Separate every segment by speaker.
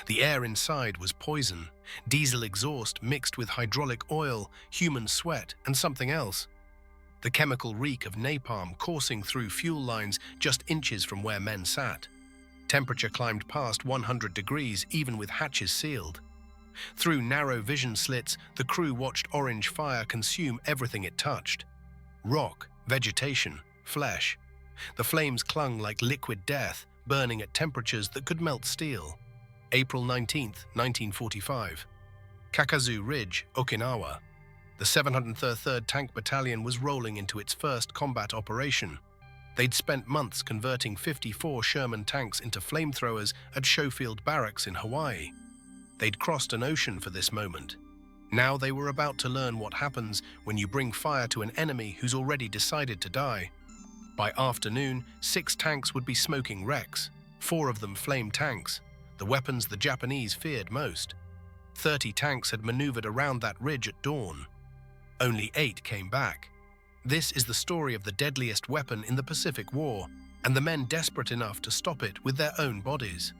Speaker 1: The air inside was poison, diesel exhaust mixed with hydraulic oil, human sweat, and something else. The chemical reek of napalm coursing through fuel lines just inches from where men sat. Temperature climbed past 100 degrees even with hatches sealed. Through narrow vision slits, the crew watched orange fire consume everything it touched. Rock, vegetation, flesh. The flames clung like liquid death, burning at temperatures that could melt steel. April 19, 1945. Kakazu Ridge, Okinawa. The 703rd Tank Battalion was rolling into its first combat operation. They'd spent months converting 54 Sherman tanks into flamethrowers at Schofield Barracks in Hawaii. They'd crossed an ocean for this moment. Now they were about to learn what happens when you bring fire to an enemy who's already decided to die. By afternoon, 6 tanks would be smoking wrecks, 4 of them flame tanks, the weapons the Japanese feared most. 30 tanks had maneuvered around that ridge at dawn. Only 8 came back. This is the story of the deadliest weapon in the Pacific War, and the men desperate enough to stop it with their own bodies.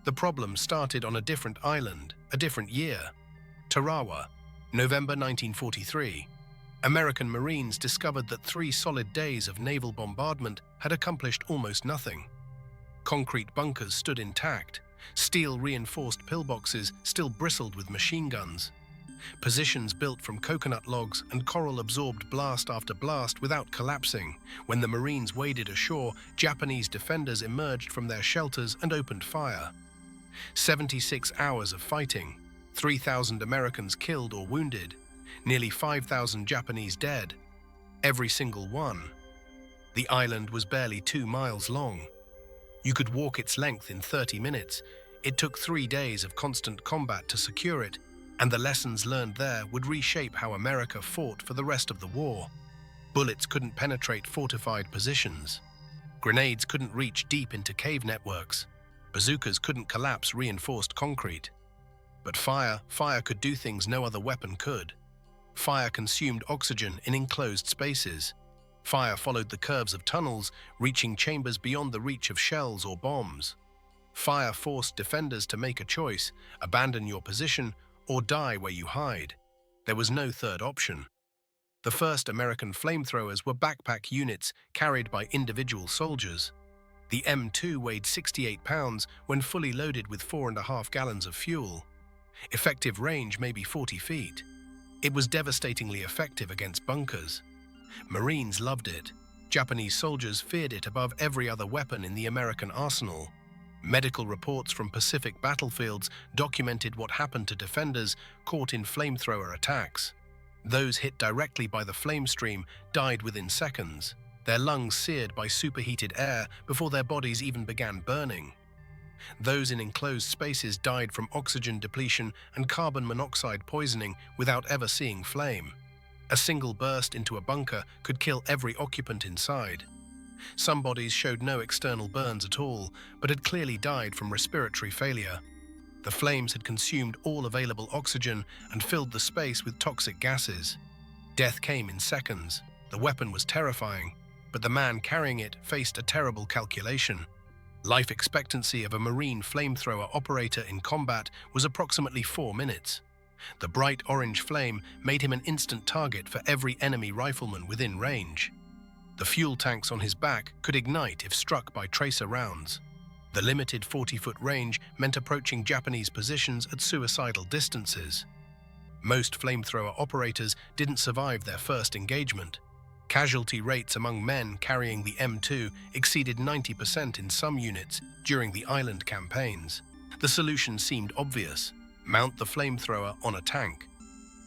Speaker 1: The problem started on a different island, a different year. Tarawa, November 1943. American Marines discovered that 3 solid days of naval bombardment had accomplished almost nothing. Concrete bunkers stood intact. Steel-reinforced pillboxes still bristled with machine guns. Positions built from coconut logs and coral absorbed blast after blast without collapsing. When the Marines waded ashore, Japanese defenders emerged from their shelters and opened fire. 76 hours of fighting, 3,000 Americans killed or wounded, nearly 5,000 Japanese dead, every single one. The island was barely 2 miles long. You could walk its length in 30 minutes. It took 3 days of constant combat to secure it, and the lessons learned there would reshape how America fought for the rest of the war. Bullets couldn't penetrate fortified positions. Grenades couldn't reach deep into cave networks. Bazookas couldn't collapse reinforced concrete. But fire could do things no other weapon could. Fire consumed oxygen in enclosed spaces. Fire followed the curves of tunnels, reaching chambers beyond the reach of shells or bombs. Fire forced defenders to make a choice: abandon your position or die where you hide. There was no third option. The first American flamethrowers were backpack units carried by individual soldiers. The M2 weighed 68 pounds when fully loaded with 4.5 gallons of fuel. Effective range maybe 40 feet. It was devastatingly effective against bunkers. Marines loved it. Japanese soldiers feared it above every other weapon in the American arsenal. Medical reports from Pacific battlefields documented what happened to defenders caught in flamethrower attacks. Those hit directly by the flame stream died within seconds, their lungs seared by superheated air before their bodies even began burning. Those in enclosed spaces died from oxygen depletion and carbon monoxide poisoning without ever seeing flame. A single burst into a bunker could kill every occupant inside. Some bodies showed no external burns at all, but had clearly died from respiratory failure. The flames had consumed all available oxygen and filled the space with toxic gases. Death came in seconds. The weapon was terrifying, but the man carrying it faced a terrible calculation. Life expectancy of a Marine flamethrower operator in combat was approximately 4 minutes. The bright orange flame made him an instant target for every enemy rifleman within range. The fuel tanks on his back could ignite if struck by tracer rounds. The limited 40-foot range meant approaching Japanese positions at suicidal distances. Most flamethrower operators didn't survive their first engagement. Casualty rates among men carrying the M2 exceeded 90% in some units during the island campaigns. The solution seemed obvious: mount the flamethrower on a tank.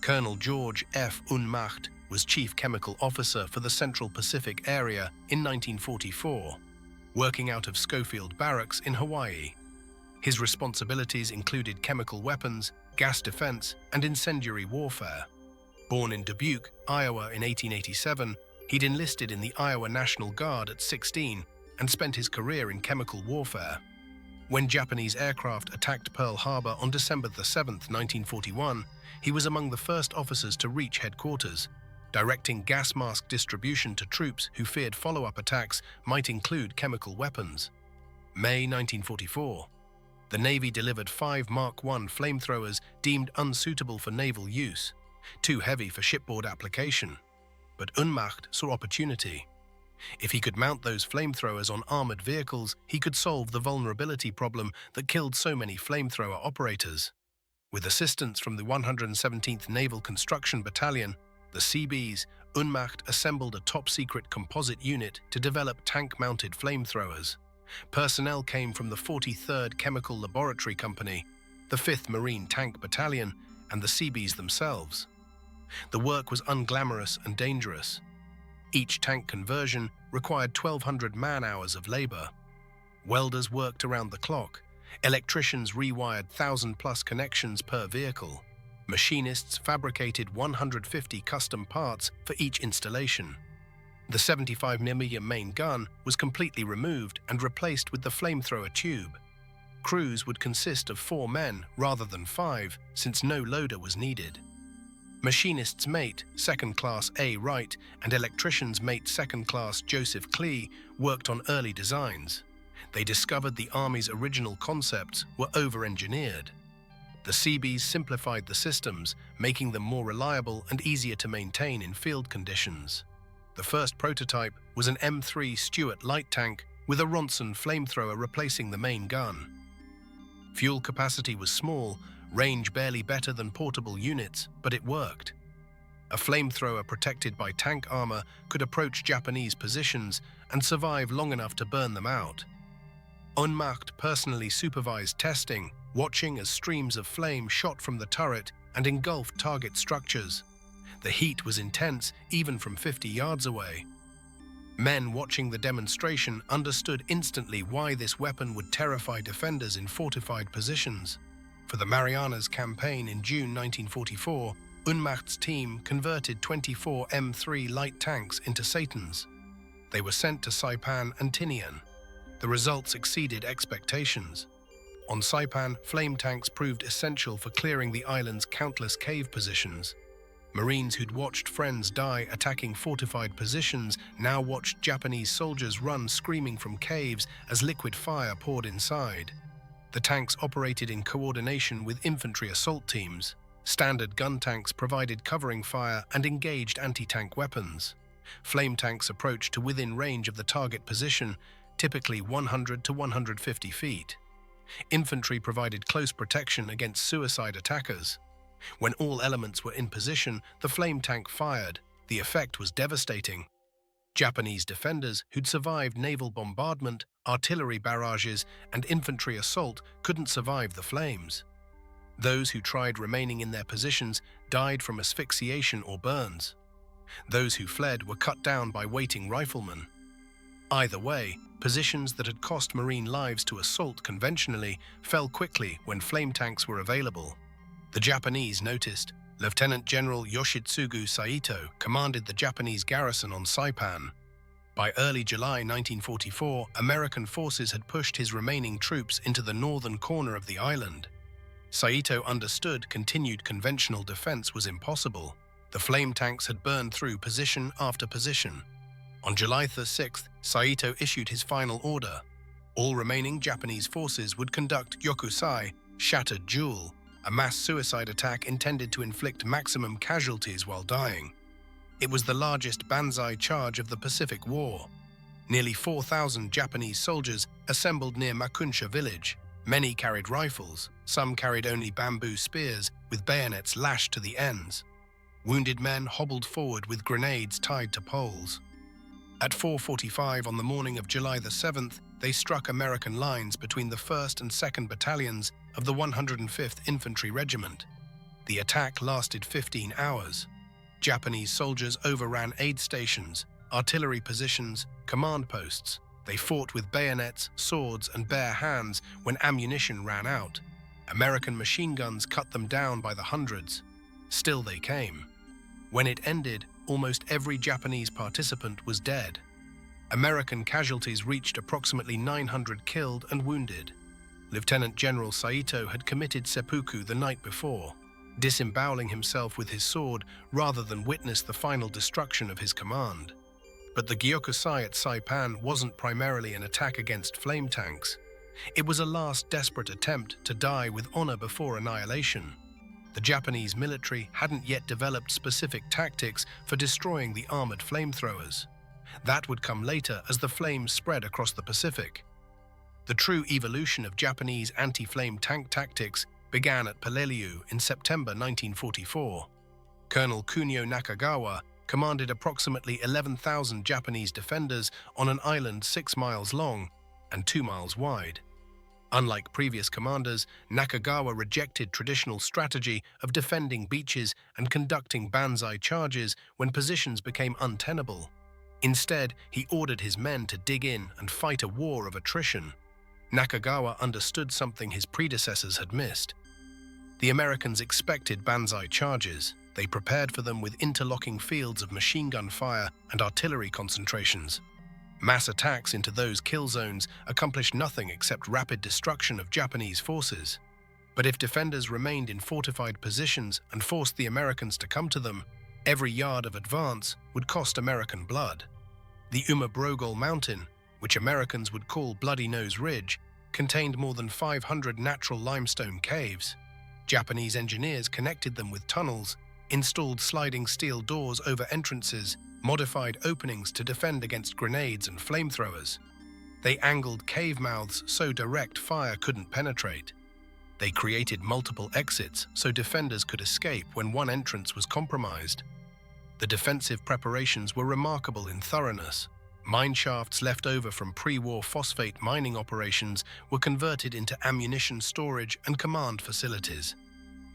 Speaker 1: Colonel George F. Unmacht was Chief Chemical Officer for the Central Pacific area in 1944, working out of Schofield Barracks in Hawaii. His responsibilities included chemical weapons, gas defense, and incendiary warfare. Born in Dubuque, Iowa in 1887, he'd enlisted in the Iowa National Guard at 16 and spent his career in chemical warfare. When Japanese aircraft attacked Pearl Harbor on December 7, 1941, he was among the first officers to reach headquarters, directing gas mask distribution to troops who feared follow-up attacks might include chemical weapons. May 1944. The Navy delivered 5 Mark I flamethrowers deemed unsuitable for naval use, too heavy for shipboard application. But Wehrmacht saw opportunity. If he could mount those flamethrowers on armored vehicles, he could solve the vulnerability problem that killed so many flamethrower operators. With assistance from the 117th Naval Construction Battalion, the Seabees, Wehrmacht assembled a top-secret composite unit to develop tank-mounted flamethrowers. Personnel came from the 43rd Chemical Laboratory Company, the 5th Marine Tank Battalion, and the Seabees themselves. The work was unglamorous and dangerous. Each tank conversion required 1,200 man-hours of labor. Welders worked around the clock. Electricians rewired 1,000-plus connections per vehicle. Machinists fabricated 150 custom parts for each installation. The 75mm main gun was completely removed and replaced with the flamethrower tube. Crews would consist of 4 men rather than 5, since no loader was needed. Machinist's mate, 2nd Class A. Wright, and electrician's mate, 2nd Class Joseph Klee, worked on early designs. They discovered the Army's original concepts were over-engineered. The Seabees simplified the systems, making them more reliable and easier to maintain in field conditions. The first prototype was an M3 Stuart light tank with a Ronson flamethrower replacing the main gun. Fuel capacity was small, range barely better than portable units, but it worked. A flamethrower protected by tank armor could approach Japanese positions and survive long enough to burn them out. Wehrmacht personally supervised testing, watching as streams of flame shot from the turret and engulfed target structures. The heat was intense even from 50 yards away. Men watching the demonstration understood instantly why this weapon would terrify defenders in fortified positions. For the Marianas Campaign in June 1944, Wehrmacht's team converted 24 M3 light tanks into Satans. They were sent to Saipan and Tinian. The results exceeded expectations. On Saipan, flame tanks proved essential for clearing the island's countless cave positions. Marines who'd watched friends die attacking fortified positions now watched Japanese soldiers run screaming from caves as liquid fire poured inside. The tanks operated in coordination with infantry assault teams. Standard gun tanks provided covering fire and engaged anti-tank weapons. Flame tanks approached to within range of the target position, typically 100 to 150 feet. Infantry provided close protection against suicide attackers. When all elements were in position, the flame tank fired. The effect was devastating. Japanese defenders who'd survived naval bombardment, artillery barrages, and infantry assault couldn't survive the flames. Those who tried remaining in their positions died from asphyxiation or burns. Those who fled were cut down by waiting riflemen. Either way, positions that had cost Marine lives to assault conventionally fell quickly when flame tanks were available. The Japanese noticed. Lieutenant General Yoshitsugu Saito commanded the Japanese garrison on Saipan. By early July 1944, American forces had pushed his remaining troops into the northern corner of the island. Saito understood continued conventional defense was impossible. The flame tanks had burned through position after position. On July 6th, Saito issued his final order. All remaining Japanese forces would conduct Yokusai, Shattered Jewel, a mass suicide attack intended to inflict maximum casualties while dying. It was the largest banzai charge of the Pacific War. Nearly 4,000 Japanese soldiers assembled near Makunsha village. Many carried rifles, some carried only bamboo spears with bayonets lashed to the ends. Wounded men hobbled forward with grenades tied to poles. At 4:45 on the morning of July 7th, they struck American lines between the 1st and 2nd Battalions of the 105th Infantry Regiment. The attack lasted 15 hours. Japanese soldiers overran aid stations, artillery positions, command posts. They fought with bayonets, swords, and bare hands when ammunition ran out. American machine guns cut them down by the hundreds. Still they came. When it ended, almost every Japanese participant was dead. American casualties reached approximately 900 killed and wounded. Lieutenant General Saito had committed seppuku the night before, disemboweling himself with his sword rather than witness the final destruction of his command. But the Gyokusai at Saipan wasn't primarily an attack against flame tanks. It was a last desperate attempt to die with honor before annihilation. The Japanese military hadn't yet developed specific tactics for destroying the armored flamethrowers. That would come later as the flames spread across the Pacific. The true evolution of Japanese anti-flame tank tactics began at Peleliu in September 1944. Colonel Kunio Nakagawa commanded approximately 11,000 Japanese defenders on an island 6 miles long and 2 miles wide. Unlike previous commanders, Nakagawa rejected traditional strategy of defending beaches and conducting banzai charges when positions became untenable. Instead, he ordered his men to dig in and fight a war of attrition. Nakagawa understood something his predecessors had missed. The Americans expected banzai charges. They prepared for them with interlocking fields of machine gun fire and artillery concentrations. Mass attacks into those kill zones accomplished nothing except rapid destruction of Japanese forces. But if defenders remained in fortified positions and forced the Americans to come to them, every yard of advance would cost American blood. The Umabrogol Mountain, which Americans would call Bloody Nose Ridge, contained more than 500 natural limestone caves. Japanese engineers connected them with tunnels, installed sliding steel doors over entrances, modified openings to defend against grenades and flamethrowers. They angled cave mouths so direct fire couldn't penetrate. They created multiple exits so defenders could escape when one entrance was compromised. The defensive preparations were remarkable in thoroughness. Mine shafts left over from pre-war phosphate mining operations were converted into ammunition storage and command facilities.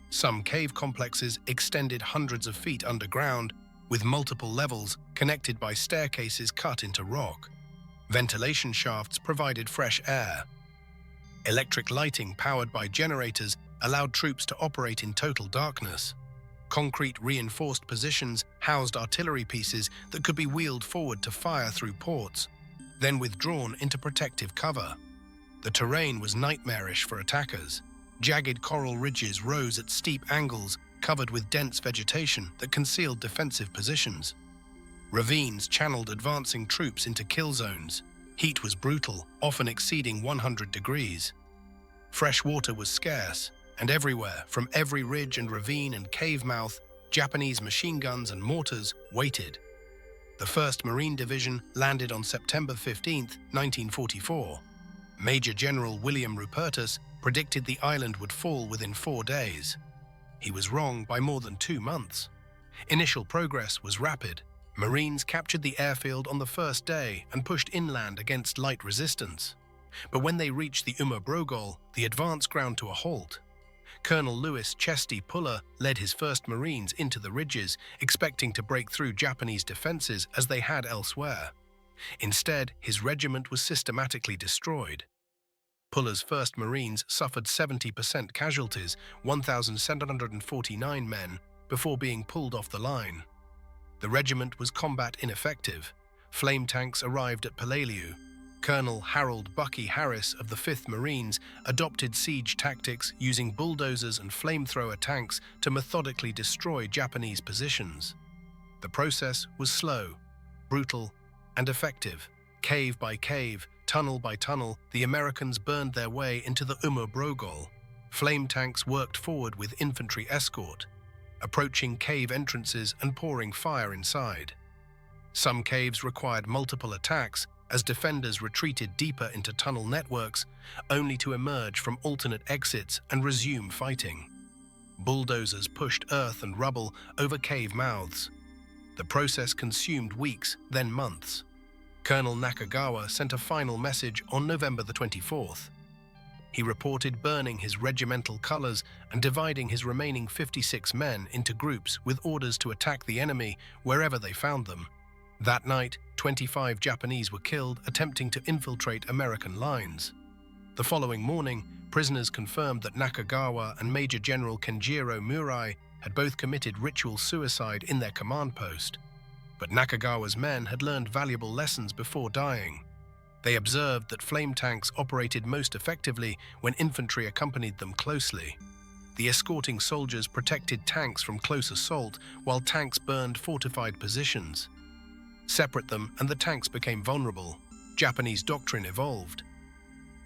Speaker 1: Some cave complexes extended hundreds of feet underground, with multiple levels connected by staircases cut into rock. Ventilation shafts provided fresh air. Electric lighting powered by generators allowed troops to operate in total darkness. Concrete reinforced positions housed artillery pieces that could be wheeled forward to fire through ports, then withdrawn into protective cover. The terrain was nightmarish for attackers. Jagged coral ridges rose at steep angles, covered with dense vegetation that concealed defensive positions. Ravines channeled advancing troops into kill zones. Heat was brutal, often exceeding 100 degrees. Fresh water was scarce, and everywhere, from every ridge and ravine and cave mouth, Japanese machine guns and mortars waited. The 1st Marine Division landed on September 15, 1944. Major General William Rupertus predicted the island would fall within 4 days. He was wrong by more than 2 months. Initial progress was rapid. Marines captured the airfield on the first day and pushed inland against light resistance. But when they reached the Umabrogol, the advance ground to a halt. Colonel Louis Chesty Puller led his 1st Marines into the ridges, expecting to break through Japanese defenses as they had elsewhere. Instead, his regiment was systematically destroyed. Puller's 1st Marines suffered 70% casualties, 1,749 men, before being pulled off the line. The regiment was combat ineffective. Flame tanks arrived at Peleliu. Colonel Harold Bucky Harris of the 5th Marines adopted siege tactics using bulldozers and flamethrower tanks to methodically destroy Japanese positions. The process was slow, brutal, and effective. Cave by cave, tunnel by tunnel, the Americans burned their way into the Umabrogol. Flame tanks worked forward with infantry escort, approaching cave entrances and pouring fire inside. Some caves required multiple attacks as defenders retreated deeper into tunnel networks, only to emerge from alternate exits and resume fighting. Bulldozers pushed earth and rubble over cave mouths. The process consumed weeks, then months. Colonel Nakagawa sent a final message on November the 24th. He reported burning his regimental colors and dividing his remaining 56 men into groups with orders to attack the enemy wherever they found them. That night, 25 Japanese were killed attempting to infiltrate American lines. The following morning, prisoners confirmed that Nakagawa and Major General Kenjiro Murai had both committed ritual suicide in their command post. But Nakagawa's men had learned valuable lessons before dying. They observed that flame tanks operated most effectively when infantry accompanied them closely. The escorting soldiers protected tanks from close assault, while tanks burned fortified positions. Separate them and the tanks became vulnerable. Japanese doctrine evolved.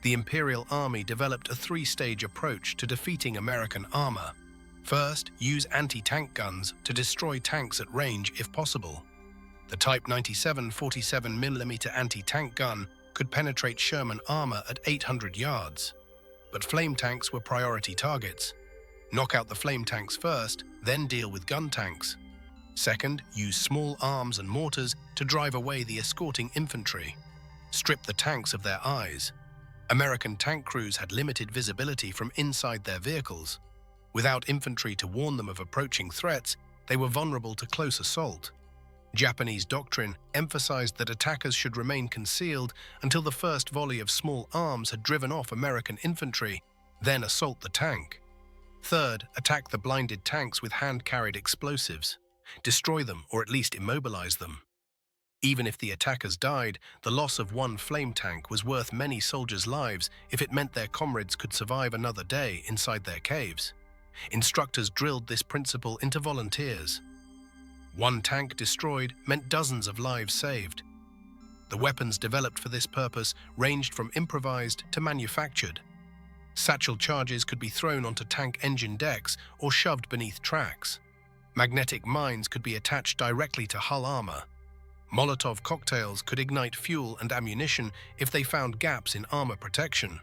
Speaker 1: the Imperial Army developed a three-stage approach to defeating American armor. First, use anti-tank guns to destroy tanks at range if possible. The Type 97 47mm anti-tank gun could penetrate Sherman armor at 800 yards. But flame tanks were priority targets. Knock out the flame tanks first, then deal with gun tanks. Second, use small arms and mortars to drive away the escorting infantry. Strip the tanks of their eyes. American tank crews had limited visibility from inside their vehicles. Without infantry to warn them of approaching threats, they were vulnerable to close assault. Japanese doctrine emphasized that attackers should remain concealed until the first volley of small arms had driven off American infantry, then assault the tank. Third, attack the blinded tanks with hand-carried explosives. Destroy them or at least immobilize them. Even if the attackers died, the loss of one flame tank was worth many soldiers' lives if it meant their comrades could survive another day inside their caves. Instructors drilled this principle into volunteers. One tank destroyed meant dozens of lives saved. The weapons developed for this purpose ranged from improvised to manufactured. Satchel charges could be thrown onto tank engine decks or shoved beneath tracks. Magnetic mines could be attached directly to hull armor. Molotov cocktails could ignite fuel and ammunition if they found gaps in armor protection.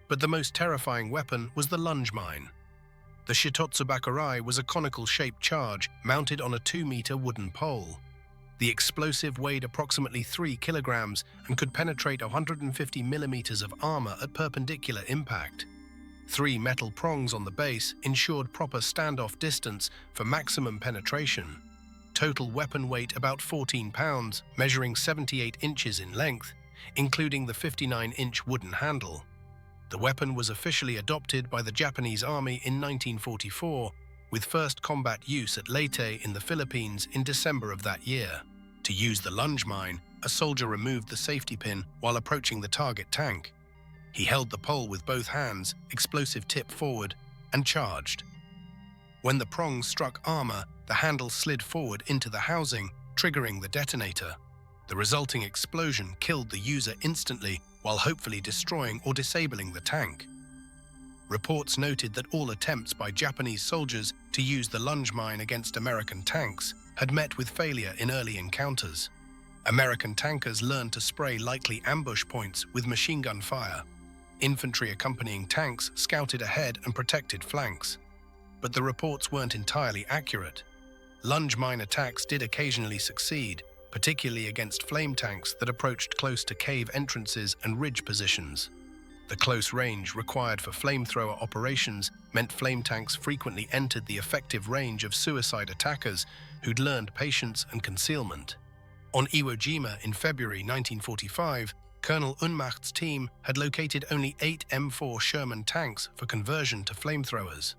Speaker 1: But the most terrifying weapon was the lunge mine. The WWII was a conical-shaped charge mounted on a 2-meter wooden pole. The explosive weighed approximately 3 kilograms and could penetrate 150 millimeters of armor at perpendicular impact. 3 metal prongs on the base ensured proper standoff distance for maximum penetration. Total weapon weight about 14 pounds, measuring 78 inches in length, including the 59-inch wooden handle. The weapon was officially adopted by the Japanese Army in 1944, with first combat use at Leyte in the Philippines in December of that year. To use the lunge mine, a soldier removed the safety pin while approaching the target tank. He held the pole with both hands, explosive tip forward, and charged. When the prongs struck armor, the handle slid forward into the housing, triggering the detonator. The resulting explosion killed the user instantly while hopefully destroying or disabling the tank. Reports noted that all attempts by Japanese soldiers to use the lunge mine against American tanks had met with failure in early encounters. American tankers learned to spray likely ambush points with machine gun fire. Infantry accompanying tanks scouted ahead and protected flanks. But the reports weren't entirely accurate. Lunge mine attacks did occasionally succeed, particularly against flame tanks that approached close to cave entrances and ridge positions. The close range required for flamethrower operations meant flame tanks frequently entered the effective range of suicide attackers who'd learned patience and concealment. On Iwo Jima in February 1945, Colonel Unmacht's team had located only 8 M4 Sherman tanks for conversion to flamethrowers.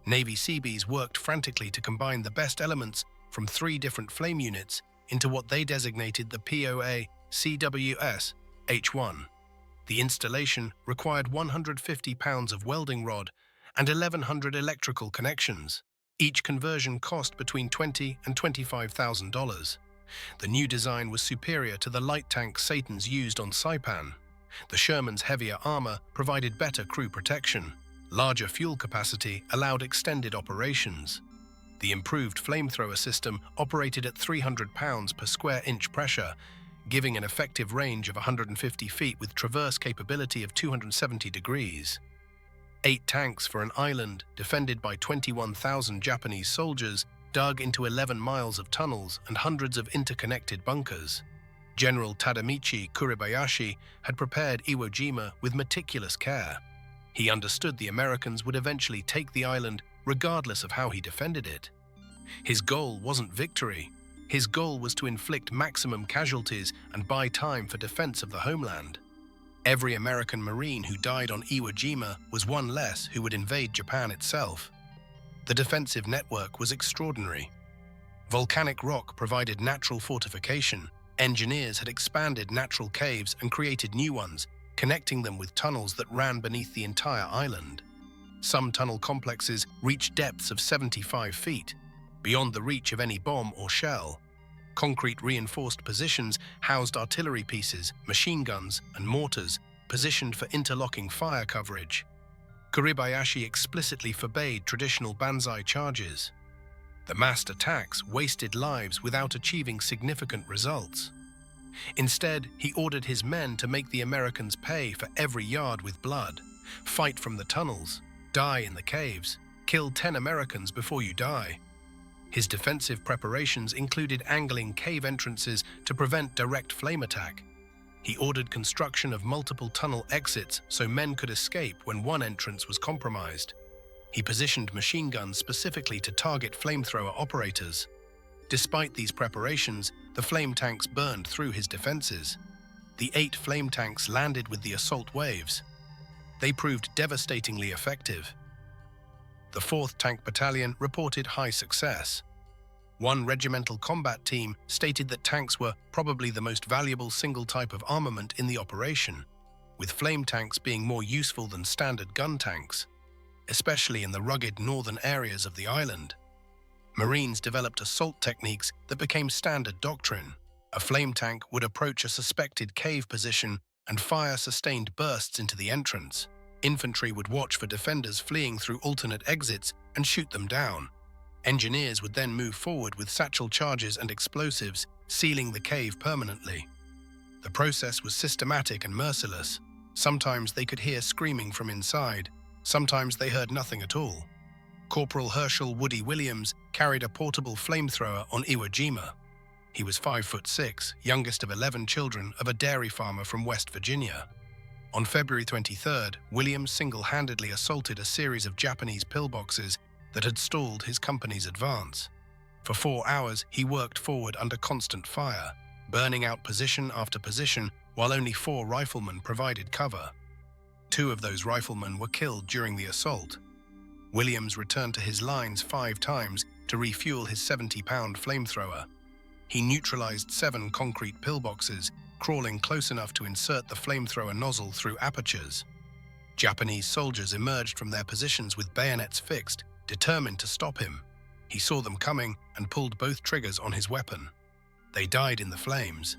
Speaker 1: Navy Seabees worked frantically to combine the best elements from 3 different flame units into what they designated the POA CWS H1. The installation required 150 pounds of welding rod and 1,100 electrical connections. Each conversion cost between $20,000 and $25,000. The new design was superior to the light tank Satans used on Saipan. The Sherman's heavier armor provided better crew protection. Larger fuel capacity allowed extended operations. The improved flamethrower system operated at 300 pounds per square inch pressure, giving an effective range of 150 feet with traverse capability of 270 degrees. 8 tanks for an island defended by 21,000 Japanese soldiers dug into 11 miles of tunnels and hundreds of interconnected bunkers. General Tadamichi Kuribayashi had prepared Iwo Jima with meticulous care. He understood the Americans would eventually take the island regardless of how he defended it. His goal wasn't victory. His goal was to inflict maximum casualties and buy time for defense of the homeland. Every American Marine who died on Iwo Jima was one less who would invade Japan itself. The defensive network was extraordinary. Volcanic rock provided natural fortification. Engineers had expanded natural caves and created new ones, connecting them with tunnels that ran beneath the entire island. Some tunnel complexes reached depths of 75 feet, beyond the reach of any bomb or shell. Concrete reinforced positions housed artillery pieces, machine guns, and mortars, positioned for interlocking fire coverage. Kuribayashi explicitly forbade traditional banzai charges. The massed attacks wasted lives without achieving significant results. Instead, he ordered his men to make the Americans pay for every yard with blood, fight from the tunnels, die in the caves, kill 10 Americans before you die. His defensive preparations included angling cave entrances to prevent direct flame attack. He ordered construction of multiple tunnel exits so men could escape when one entrance was compromised. He positioned machine guns specifically to target flamethrower operators. Despite these preparations, the flame tanks burned through his defenses. The 8 flame tanks landed with the assault waves. They proved devastatingly effective. The 4th Tank Battalion reported high success. One regimental combat team stated that tanks were probably the most valuable single type of armament in the operation, with flame tanks being more useful than standard gun tanks, especially in the rugged northern areas of the island. Marines developed assault techniques that became standard doctrine. A flame tank would approach a suspected cave position and fire sustained bursts into the entrance. Infantry would watch for defenders fleeing through alternate exits and shoot them down. Engineers would then move forward with satchel charges and explosives, sealing the cave permanently. The process was systematic and merciless. Sometimes they could hear screaming from inside. Sometimes they heard nothing at all. Corporal Herschel Woody Williams carried a portable flamethrower on Iwo Jima. He was 5'6", youngest of 11 children of a dairy farmer from West Virginia. On February 23rd, Williams single-handedly assaulted a series of Japanese pillboxes that had stalled his company's advance. For 4 hours, he worked forward under constant fire, burning out position after position while only 4 riflemen provided cover. 2 of those riflemen were killed during the assault. Williams returned to his lines 5 times to refuel his 70-pound flamethrower. He neutralized 7 concrete pillboxes, crawling close enough to insert the flamethrower nozzle through apertures. Japanese soldiers emerged from their positions with bayonets fixed, determined to stop him. He saw them coming and pulled both triggers on his weapon. They died in the flames.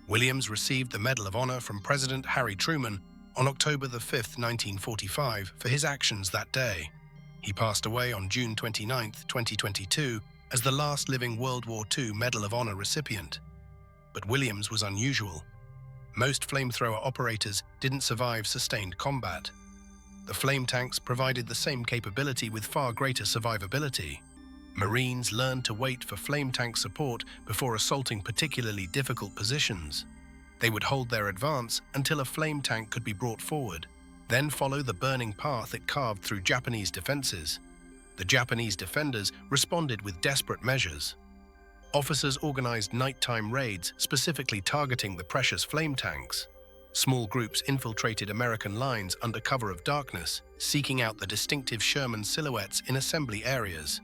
Speaker 1: Williams received the Medal of Honor from President Harry Truman on October 5, 1945, for his actions that day. He passed away on June 29, 2022, as the last living World War II Medal of Honor recipient. But Williams was unusual. Most flamethrower operators didn't survive sustained combat. The flame tanks provided the same capability with far greater survivability. Marines learned to wait for flame tank support before assaulting particularly difficult positions. They would hold their advance until a flame tank could be brought forward, then follow the burning path it carved through Japanese defenses. The Japanese defenders responded with desperate measures. Officers organized nighttime raids specifically targeting the precious flame tanks. Small groups infiltrated American lines under cover of darkness, seeking out the distinctive Sherman silhouettes in assembly areas.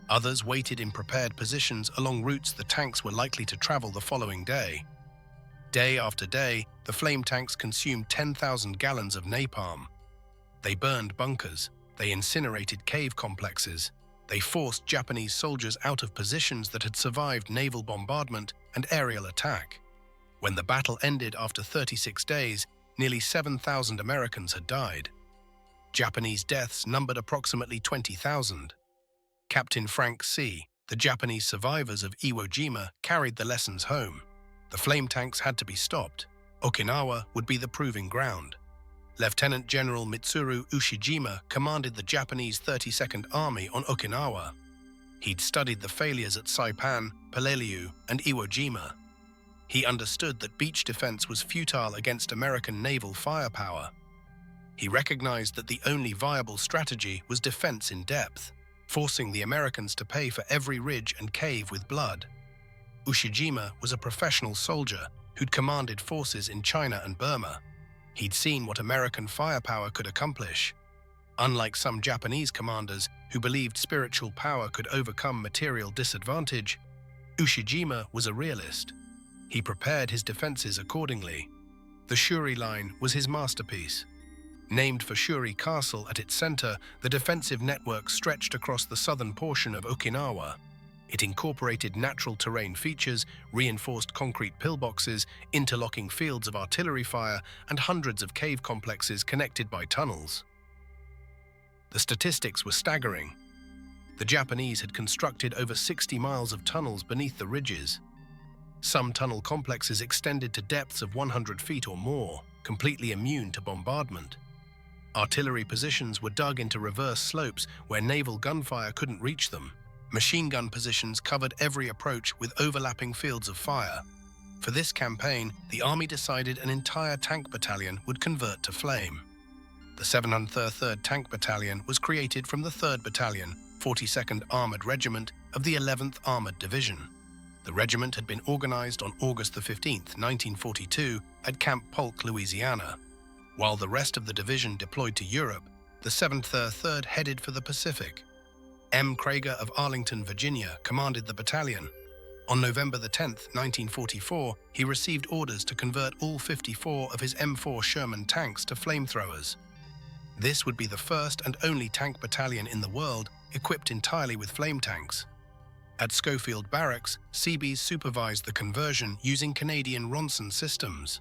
Speaker 1: Others waited in prepared positions along routes the tanks were likely to travel the following day. Day after day, the flame tanks consumed 10,000 gallons of napalm. They burned bunkers, they incinerated cave complexes, they forced Japanese soldiers out of positions that had survived naval bombardment and aerial attack. When the battle ended after 36 days, nearly 7,000 Americans had died. Japanese deaths numbered approximately 20,000. Captain Frank C., the Japanese survivors of Iwo Jima, carried the lessons home. The flame tanks had to be stopped. Okinawa would be the proving ground. Lieutenant General Mitsuru Ushijima commanded the Japanese 32nd Army on Okinawa. He'd studied the failures at Saipan, Peleliu, and Iwo Jima. He understood that beach defense was futile against American naval firepower. He recognized that the only viable strategy was defense in depth, forcing the Americans to pay for every ridge and cave with blood. Ushijima was a professional soldier who'd commanded forces in China and Burma. He'd seen what American firepower could accomplish. Unlike some Japanese commanders who believed spiritual power could overcome material disadvantage, Ushijima was a realist. He prepared his defenses accordingly. The Shuri Line was his masterpiece. Named for Shuri Castle at its center, the defensive network stretched across the southern portion of Okinawa. It incorporated natural terrain features, reinforced concrete pillboxes, interlocking fields of artillery fire, and hundreds of cave complexes connected by tunnels. The statistics were staggering. The Japanese had constructed over 60 miles of tunnels beneath the ridges. Some tunnel complexes extended to depths of 100 feet or more, completely immune to bombardment. Artillery positions were dug into reverse slopes where naval gunfire couldn't reach them. Machine gun positions covered every approach with overlapping fields of fire. For this campaign, the Army decided an entire tank battalion would convert to flame. The 703rd Tank Battalion was created from the 3rd Battalion, 42nd Armored Regiment of the 11th Armored Division. The regiment had been organized on August 15, 1942, at Camp Polk, Louisiana. While the rest of the division deployed to Europe, the 703rd headed for the Pacific. M. Krager of Arlington, Virginia, commanded the battalion. On November 10, 1944, he received orders to convert all 54 of his M4 Sherman tanks to flamethrowers. This would be the first and only tank battalion in the world equipped entirely with flame tanks. At Schofield Barracks, Seabees supervised the conversion using Canadian Ronson systems.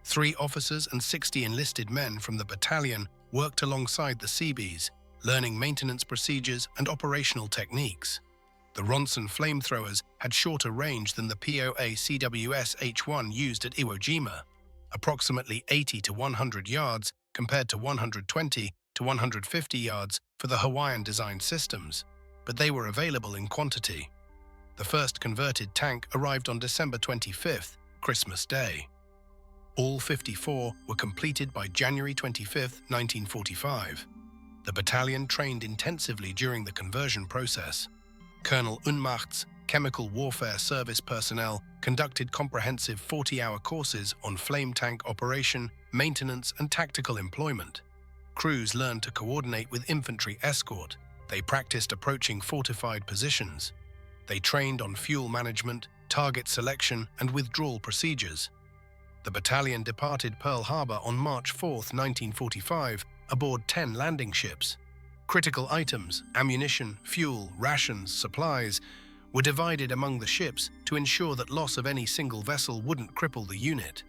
Speaker 1: 3 officers and 60 enlisted men from the battalion worked alongside the Seabees, learning maintenance procedures and operational techniques. The Ronson flamethrowers had shorter range than the POA CWS H1 used at Iwo Jima, approximately 80 to 100 yards compared to 120 to 150 yards for the Hawaiian-designed systems, but they were available in quantity. The first converted tank arrived on December 25th, Christmas Day. All 54 were completed by January 25, 1945. The battalion trained intensively during the conversion process. Colonel Unmacht's Chemical Warfare Service personnel conducted comprehensive 40-hour courses on flame tank operation, maintenance, and tactical employment. Crews learned to coordinate with infantry escort. They practiced approaching fortified positions. They trained on fuel management, target selection, and withdrawal procedures. The battalion departed Pearl Harbor on March 4, 1945, aboard 10 landing ships. Critical items, ammunition, fuel, rations, supplies, were divided among the ships to ensure that loss of any single vessel wouldn't cripple the unit.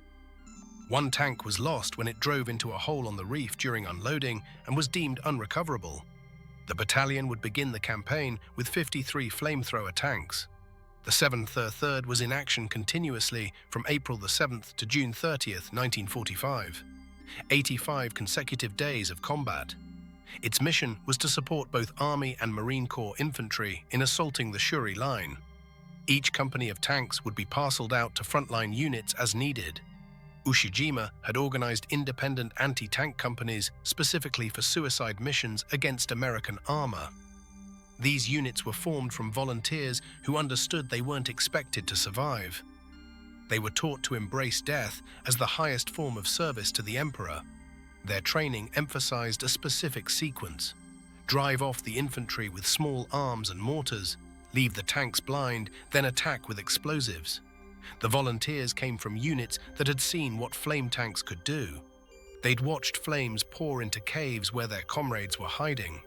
Speaker 1: One tank was lost when it drove into a hole on the reef during unloading and was deemed unrecoverable. The battalion would begin the campaign with 53 flamethrower tanks. The 703rd was in action continuously from April 7th to June 30th, 1945. 85 consecutive days of combat. Its mission was to support both Army and Marine Corps infantry in assaulting the Shuri Line. Each company of tanks would be parceled out to frontline units as needed. Ushijima had organized independent anti-tank companies specifically for suicide missions against American armor. These units were formed from volunteers who understood they weren't expected to survive. They were taught to embrace death as the highest form of service to the Emperor. Their training emphasized a specific sequence: drive off the infantry with small arms and mortars, leave the tanks blind, then attack with explosives. The volunteers came from units that had seen what flame tanks could do. They'd watched flames pour into caves where their comrades were hiding.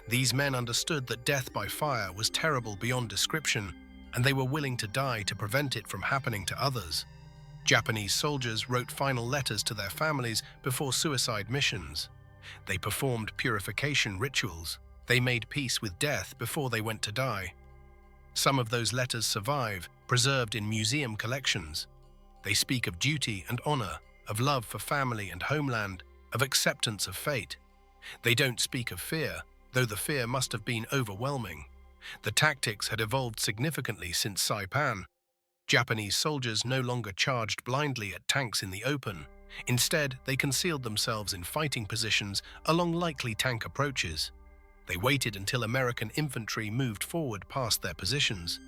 Speaker 1: These men understood that death by fire was terrible beyond description, and they were willing to die to prevent it from happening to others. Japanese soldiers wrote final letters to their families before suicide missions. They performed purification rituals. They made peace with death before they went to die. Some of those letters survive, preserved in museum collections. They speak of duty and honor, of love for family and homeland, of acceptance of fate. They don't speak of fear, though the fear must have been overwhelming. The tactics had evolved significantly since Saipan. Japanese soldiers no longer charged blindly at tanks in the open. Instead, they concealed themselves in fighting positions along likely tank approaches. They waited until American infantry moved forward past their positions.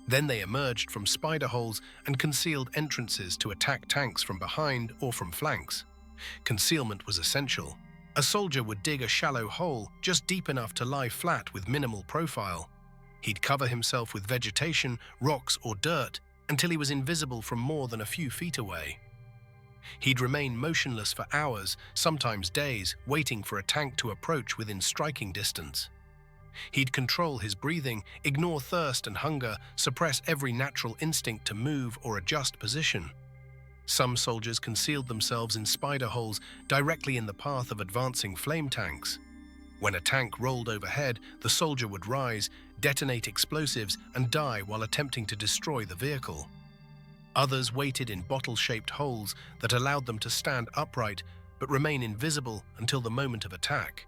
Speaker 1: Then they emerged from spider holes and concealed entrances to attack tanks from behind or from flanks. Concealment was essential. A soldier would dig a shallow hole just deep enough to lie flat with minimal profile. He'd cover himself with vegetation, rocks, or dirt until he was invisible from more than a few feet away. He'd remain motionless for hours, sometimes days, waiting for a tank to approach within striking distance. He'd control his breathing, ignore thirst and hunger, suppress every natural instinct to move or adjust position. Some soldiers concealed themselves in spider holes directly in the path of advancing flame tanks. When a tank rolled overhead, the soldier would rise, detonate explosives, and die while attempting to destroy the vehicle. Others waited in bottle-shaped holes that allowed them to stand upright but remain invisible until the moment of attack.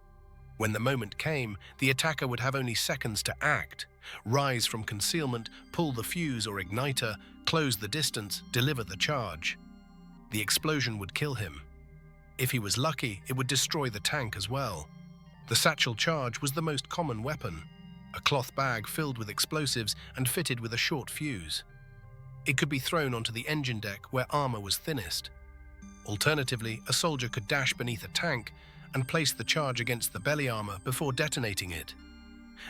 Speaker 1: When the moment came, the attacker would have only seconds to act, rise from concealment, pull the fuse or igniter, close the distance, deliver the charge. The explosion would kill him. If he was lucky, it would destroy the tank as well. The satchel charge was the most common weapon, a cloth bag filled with explosives and fitted with a short fuse. It could be thrown onto the engine deck where armor was thinnest. Alternatively, a soldier could dash beneath a tank and place the charge against the belly armor before detonating it.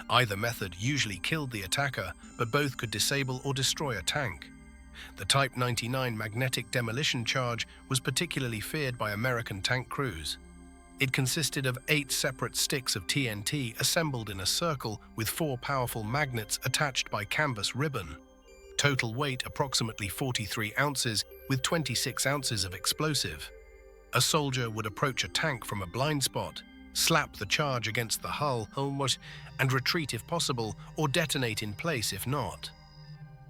Speaker 1: Either method usually killed the attacker, but both could disable or destroy a tank. The Type 99 magnetic demolition charge was particularly feared by American tank crews. It consisted of 8 separate sticks of TNT assembled in a circle with 4 powerful magnets attached by canvas ribbon. Total weight approximately 43 ounces with 26 ounces of explosive. A soldier would approach a tank from a blind spot, slap the charge against the hull, and retreat if possible, or detonate in place if not.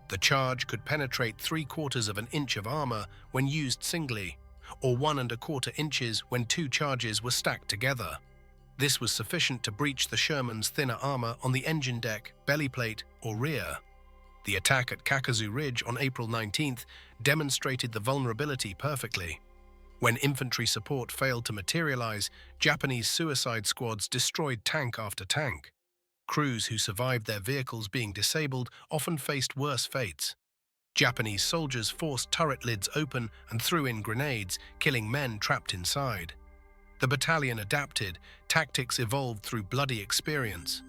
Speaker 1: The charge could penetrate 3/4 of an inch of armor when used singly, or 1¼ inches when 2 charges were stacked together. This was sufficient to breach the Sherman's thinner armor on the engine deck, belly plate, or rear. The attack at Kakuzu Ridge on April 19th demonstrated the vulnerability perfectly. When infantry support failed to materialize, Japanese suicide squads destroyed tank after tank. Crews who survived their vehicles being disabled often faced worse fates. Japanese soldiers forced turret lids open and threw in grenades, killing men trapped inside. The battalion adapted, tactics evolved through bloody experience.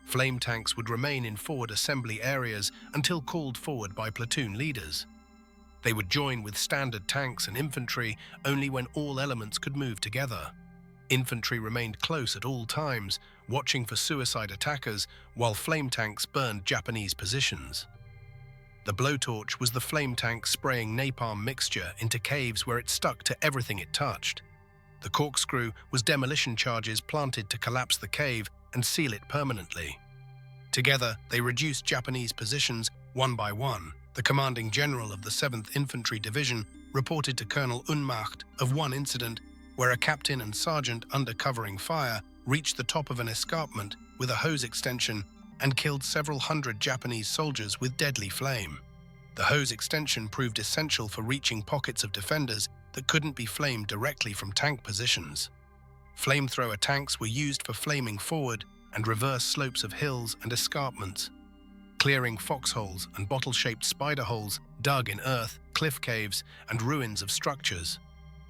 Speaker 1: Flame tanks would remain in forward assembly areas until called forward by platoon leaders. They would join with standard tanks and infantry only when all elements could move together. Infantry remained close at all times, watching for suicide attackers, while flame tanks burned Japanese positions. The blowtorch was the flame tank spraying napalm mixture into caves where it stuck to everything it touched. The corkscrew was demolition charges planted to collapse the cave and seal it permanently. Together, they reduced Japanese positions one by one. The commanding general of the 7th Infantry Division reported to Colonel Unmacht of one incident where a captain and sergeant under covering fire reached the top of an escarpment with a hose extension and killed several hundred Japanese soldiers with deadly flame. The hose extension proved essential for reaching pockets of defenders that couldn't be flamed directly from tank positions. Flamethrower tanks were used for flaming forward and reverse slopes of hills and escarpments, clearing foxholes and bottle-shaped spider holes dug in earth, cliff caves, and ruins of structures.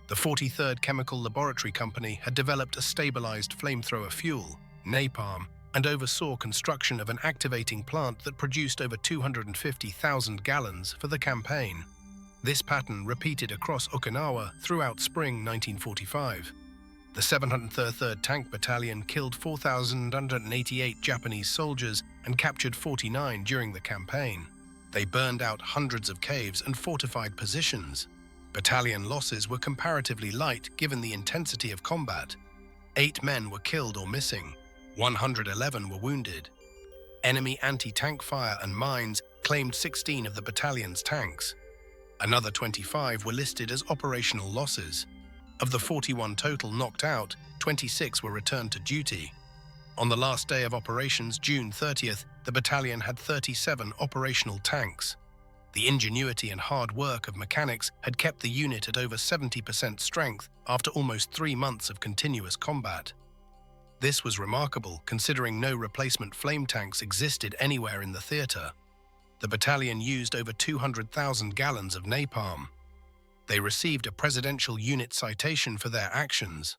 Speaker 1: The 43rd Chemical Laboratory Company had developed a stabilized flamethrower fuel, napalm, and oversaw construction of an activating plant that produced over 250,000 gallons for the campaign. This pattern repeated across Okinawa throughout spring 1945. The 703rd Tank Battalion killed 4,188 Japanese soldiers and captured 49 during the campaign. They burned out hundreds of caves and fortified positions. Battalion losses were comparatively light given the intensity of combat. 8 men were killed or missing. 111 were wounded. Enemy anti-tank fire and mines claimed 16 of the battalion's tanks. Another 25 were listed as operational losses. Of the 41 total knocked out, 26 were returned to duty. On the last day of operations, June 30th, the battalion had 37 operational tanks. The ingenuity and hard work of mechanics had kept the unit at over 70% strength after almost 3 months of continuous combat. This was remarkable considering no replacement flame tanks existed anywhere in the theatre. The battalion used over 200,000 gallons of napalm. They received a Presidential Unit Citation for their actions.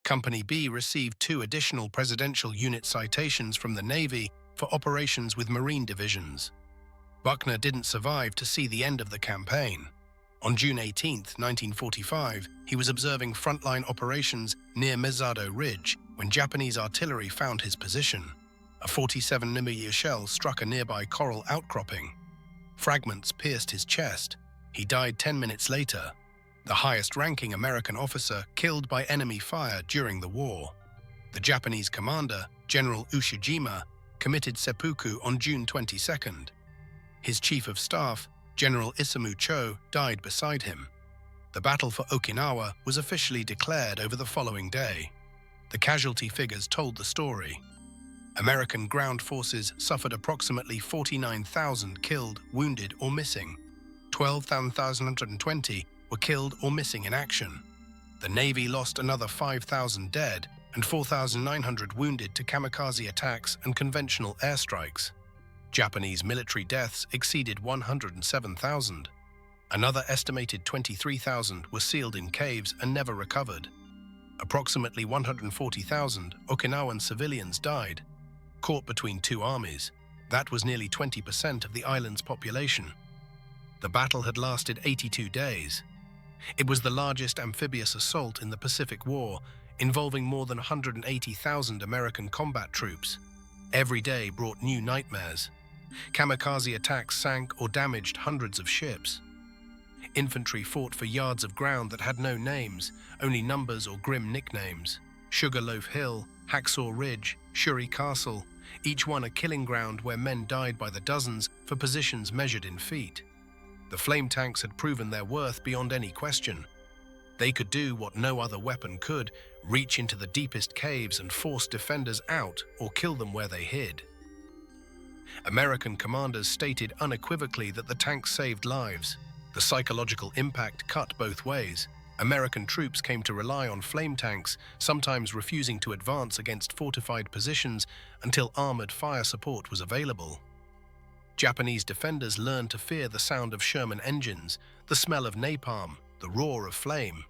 Speaker 1: Company B received 2 additional Presidential Unit Citations from the Navy for operations with Marine divisions. Buckner didn't survive to see the end of the campaign. On June 18, 1945, he was observing frontline operations near Mezado Ridge when Japanese artillery found his position. A 47mm shell struck a nearby coral outcropping. Fragments pierced his chest. He died 10 minutes later, the highest-ranking American officer killed by enemy fire during the war. The Japanese commander, General Ushijima, committed seppuku on June 22nd. His chief of staff, General Isamu Cho, died beside him. The battle for Okinawa was officially declared over the following day. The casualty figures told the story. American ground forces suffered approximately 49,000 killed, wounded, or missing. 12,120 were killed or missing in action. The Navy lost another 5,000 dead and 4,900 wounded to kamikaze attacks and conventional airstrikes. Japanese military deaths exceeded 107,000. Another estimated 23,000 were sealed in caves and never recovered. Approximately 140,000 Okinawan civilians died. Caught between two armies, that was nearly 20% of the island's population. The battle had lasted 82 days. It was the largest amphibious assault in the Pacific War, involving more than 180,000 American combat troops. Every day brought new nightmares. Kamikaze attacks sank or damaged hundreds of ships. Infantry fought for yards of ground that had no names, only numbers or grim nicknames. Sugarloaf Hill, Hacksaw Ridge, Shuri Castle, each one a killing ground where men died by the dozens for positions measured in feet. The flame tanks had proven their worth beyond any question. They could do what no other weapon could, reach into the deepest caves and force defenders out or kill them where they hid. American commanders stated unequivocally that the tanks saved lives. The psychological impact cut both ways. American troops came to rely on flame tanks, sometimes refusing to advance against fortified positions until armored fire support was available. Japanese defenders learned to fear the sound of Sherman engines, the smell of napalm, the roar of flame.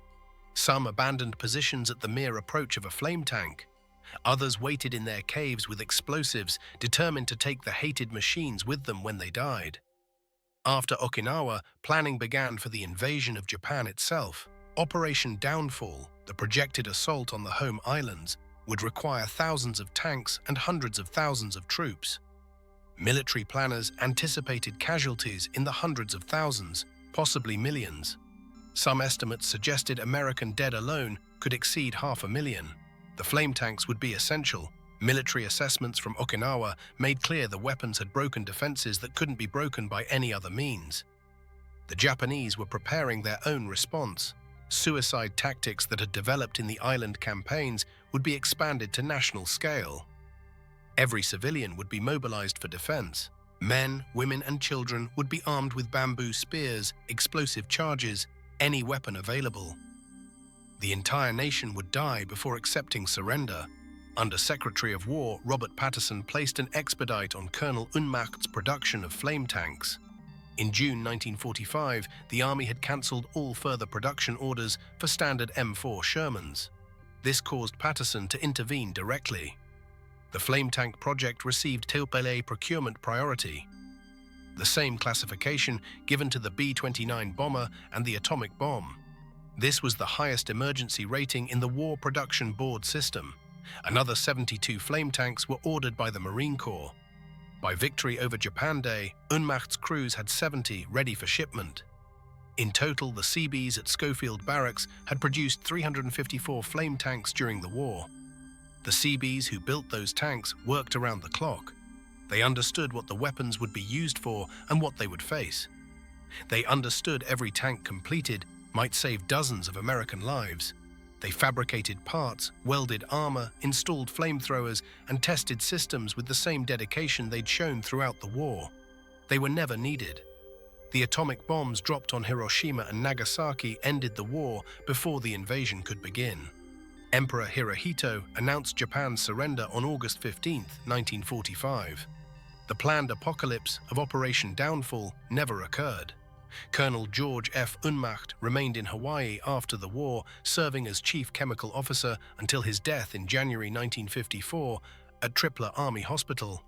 Speaker 1: Some abandoned positions at the mere approach of a flame tank. Others waited in their caves with explosives, determined to take the hated machines with them when they died. After Okinawa, planning began for the invasion of Japan itself. Operation Downfall, the projected assault on the home islands, would require thousands of tanks and hundreds of thousands of troops. Military planners anticipated casualties in the hundreds of thousands, possibly millions. Some estimates suggested American dead alone could exceed 500,000. The flame tanks would be essential. Military assessments from Okinawa made clear the weapons had broken defenses that couldn't be broken by any other means. The Japanese were preparing their own response. Suicide tactics that had developed in the island campaigns would be expanded to national scale. Every civilian would be mobilized for defense. Men, women, and children would be armed with bamboo spears, explosive charges, any weapon available. The entire nation would die before accepting surrender. Under Secretary of War Robert Patterson placed an expedite on Colonel Unmacht's production of flame tanks. In June 1945, the Army had cancelled all further production orders for standard M4 Shermans. This caused Patterson to intervene directly. The flame tank project received Tilpele procurement priority, the same classification given to the B-29 bomber and the atomic bomb. This was the highest emergency rating in the War Production Board system. Another 72 flame tanks were ordered by the Marine Corps. By victory over Japan Day, Unmacht's crews had 70 ready for shipment. In total, the Seabees at Schofield Barracks had produced 354 flame tanks during the war. The Seabees who built those tanks worked around the clock. They understood what the weapons would be used for and what they would face. They understood every tank completed might save dozens of American lives. They fabricated parts, welded armor, installed flamethrowers, and tested systems with the same dedication they'd shown throughout the war. They were never needed. The atomic bombs dropped on Hiroshima and Nagasaki ended the war before the invasion could begin. Emperor Hirohito announced Japan's surrender on August 15, 1945. The planned apocalypse of Operation Downfall never occurred. Colonel George F. Unmacht remained in Hawaii after the war, serving as Chief Chemical Officer until his death in January 1954 at Tripler Army Hospital.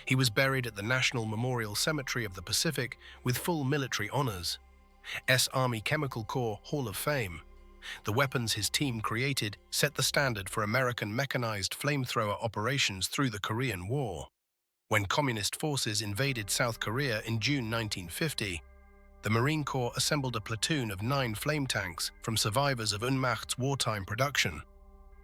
Speaker 1: He was buried at the National Memorial Cemetery of the Pacific with full military honors. Army Chemical Corps Hall of Fame. The weapons his team created set the standard for American mechanized flamethrower operations through the Korean War. When Communist forces invaded South Korea in June 1950, the Marine Corps assembled a platoon of 9 flame tanks from survivors of Wehrmacht's wartime production.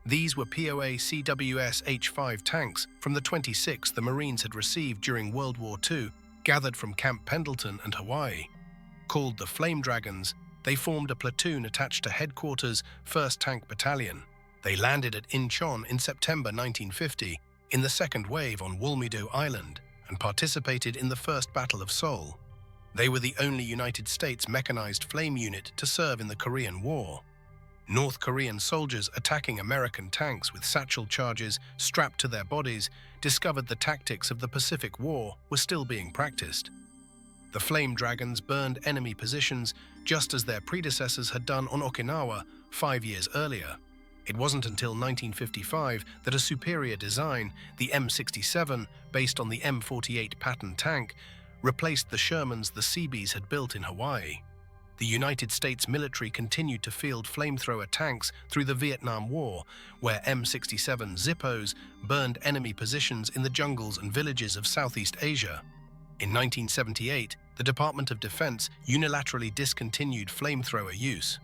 Speaker 1: These were POA CWS H-5 tanks from the 26th the Marines had received during World War II, gathered from Camp Pendleton and Hawaii. Called the Flame Dragons, they formed a platoon attached to Headquarters 1st Tank Battalion. They landed at Incheon in September 1950 in the second wave on Wolmido Island and participated in the First Battle of Seoul. They were the only United States mechanized flame unit to serve in the Korean War. North Korean soldiers attacking American tanks with satchel charges strapped to their bodies discovered the tactics of the Pacific War were still being practiced. The Flame Dragons burned enemy positions just as their predecessors had done on Okinawa 5 years earlier. It wasn't until 1955 that a superior design, the M67, based on the M48 Patton tank, replaced the Shermans the Seabees had built in Hawaii. The United States military continued to field flamethrower tanks through the Vietnam War, where M67 Zippos burned enemy positions in the jungles and villages of Southeast Asia. In 1978, the Department of Defense unilaterally discontinued flamethrower use.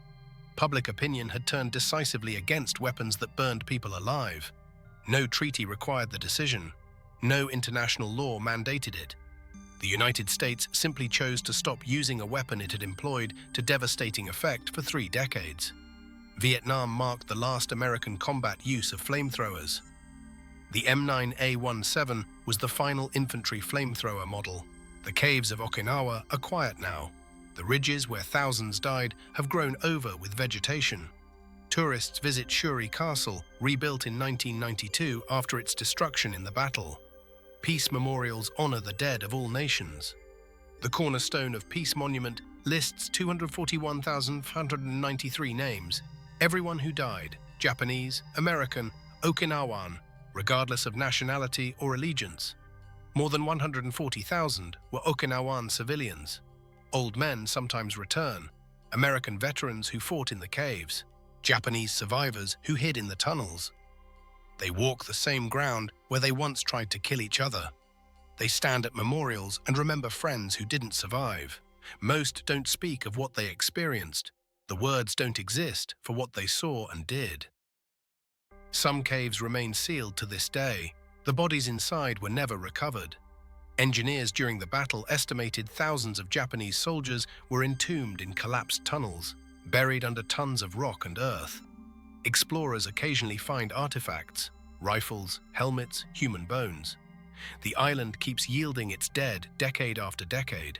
Speaker 1: Public opinion had turned decisively against weapons that burned people alive. No treaty required the decision. No international law mandated it. The United States simply chose to stop using a weapon it had employed to devastating effect for 3 decades. Vietnam marked the last American combat use of flamethrowers. The M9A17 was the final infantry flamethrower model. The caves of Okinawa are quiet now. The ridges where thousands died have grown over with vegetation. Tourists visit Shuri Castle, rebuilt in 1992 after its destruction in the battle. Peace memorials honor the dead of all nations. The cornerstone of Peace Monument lists 241,593 names, everyone who died, Japanese, American, Okinawan, regardless of nationality or allegiance. More than 140,000 were Okinawan civilians. Old men sometimes return, American veterans who fought in the caves, Japanese survivors who hid in the tunnels. They walk the same ground where they once tried to kill each other. They stand at memorials and remember friends who didn't survive. Most don't speak of what they experienced. The words don't exist for what they saw and did. Some caves remain sealed to this day. The bodies inside were never recovered. Engineers during the battle estimated thousands of Japanese soldiers were entombed in collapsed tunnels, buried under tons of rock and earth. Explorers occasionally find artifacts, rifles, helmets, human bones. The island keeps yielding its dead decade after decade.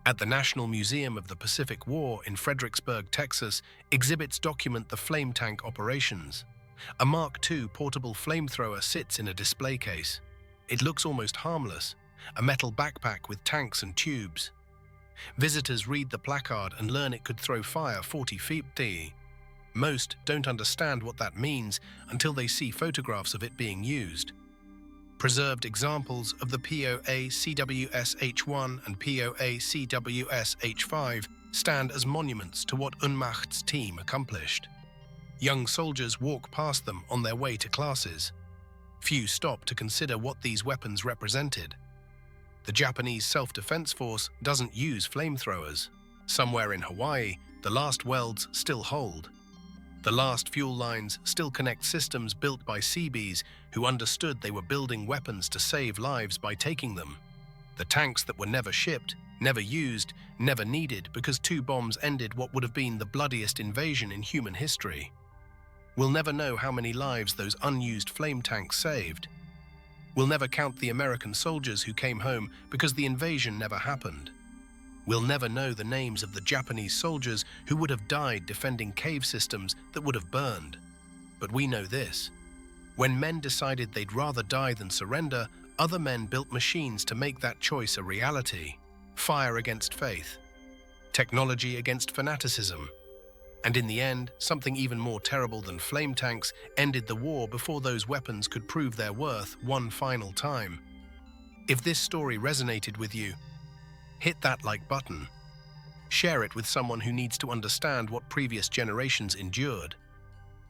Speaker 1: At the National Museum of the Pacific War in Fredericksburg, Texas, exhibits document the flame tank operations. A Mark II portable flamethrower sits in a display case. It looks almost harmless, a metal backpack with tanks and tubes. Visitors read the placard and learn it could throw fire 40 feet. Most don't understand what that means until they see photographs of it being used. Preserved examples of the POA CWS H1 and POA CWS H5 stand as monuments to what Wehrmacht's team accomplished. Young soldiers walk past them on their way to classes. Few stop to consider what these weapons represented. The Japanese Self-Defense Force doesn't use flamethrowers. Somewhere in Hawaii, the last welds still hold. The last fuel lines still connect systems built by Seabees who understood they were building weapons to save lives by taking them. The tanks that were never shipped, never used, never needed because 2 bombs ended what would have been the bloodiest invasion in human history. We'll never know how many lives those unused flame tanks saved. We'll never count the American soldiers who came home because the invasion never happened. We'll never know the names of the Japanese soldiers who would have died defending cave systems that would have burned. But we know this. When men decided they'd rather die than surrender, other men built machines to make that choice a reality. Fire against faith. Technology against fanaticism. And in the end, something even more terrible than flame tanks ended the war before those weapons could prove their worth one final time. If this story resonated with you, hit that like button. Share it with someone who needs to understand what previous generations endured.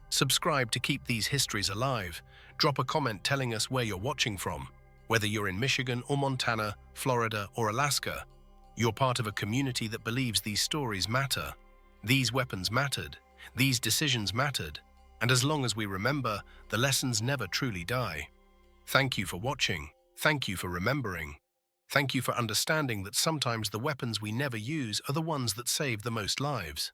Speaker 1: Subscribe to keep these histories alive. Drop a comment telling us where you're watching from. Whether you're in Michigan or Montana, Florida or Alaska, you're part of a community that believes these stories matter. These weapons mattered. These decisions mattered. And as long as we remember, the lessons never truly die. Thank you for watching. Thank you for remembering. Thank you for understanding that sometimes the weapons we never use are the ones that save the most lives.